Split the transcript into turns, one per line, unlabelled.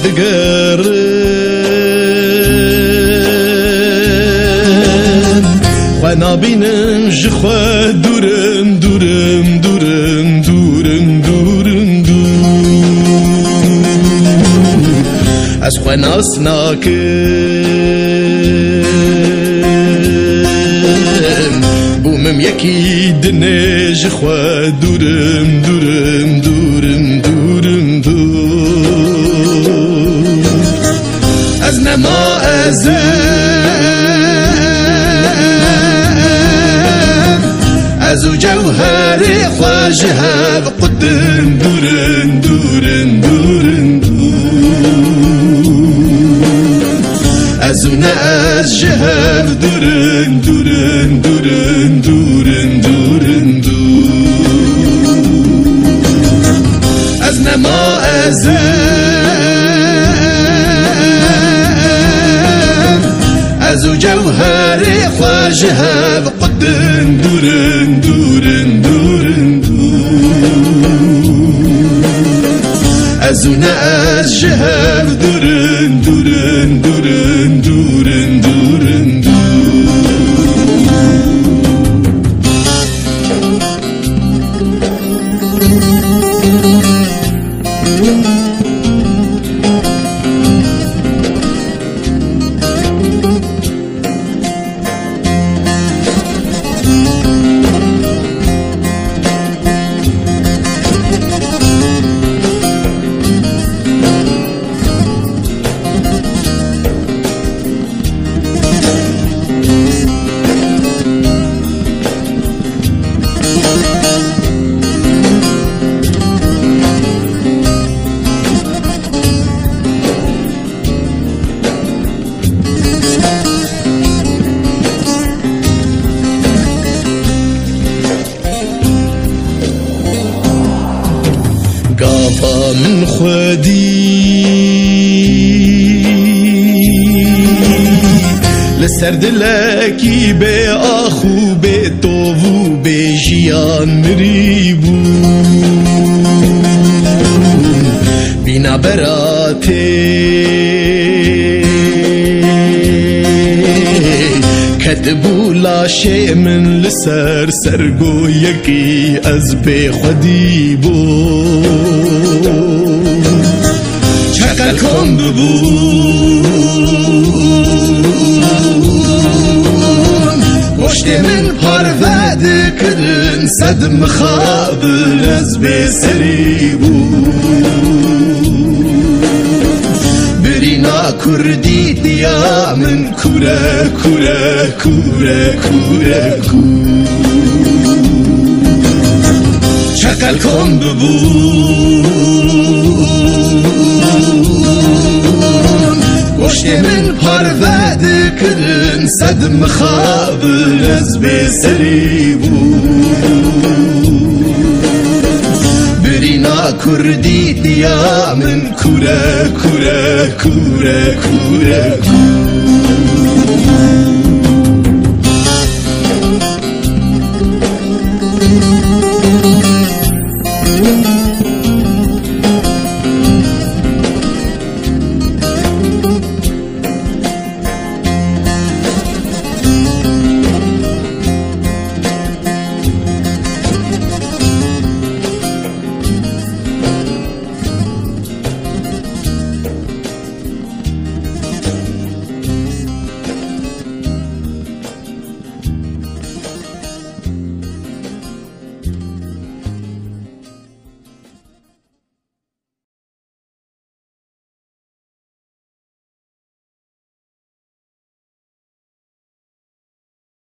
دگرم و نبینم جخوا دورم دورم دورم دورم دورم دور از خوا ناس ناکم بومم یکی دنه جخوا دورم دورم دورم دورم دور از نما از او جوهر خواجه قدرن دورن دورن دورن از اون از جهب دورن دورن دورن دورن دورن از نما از او جوهر خواجه قدرن دورن دورن دورن از اون از جهب دورن دورن دورن دورن دورن گافا من خودی لسر دلکی به آخو به توو به جیان مریبون بینا براته کتبو لاشه من لسر سرگو یکی از به خودی بود چقدر کن ببون پشت من پرورده کردن صد مخابر از به سری بود برینا کردی دیا من کوره کوره کوره کوره کوره چقدر کن ببون پشت من پرورده کردن صد مخابر از به سری بود برینا کردی دیا من کوره کوره کوره کوره کوره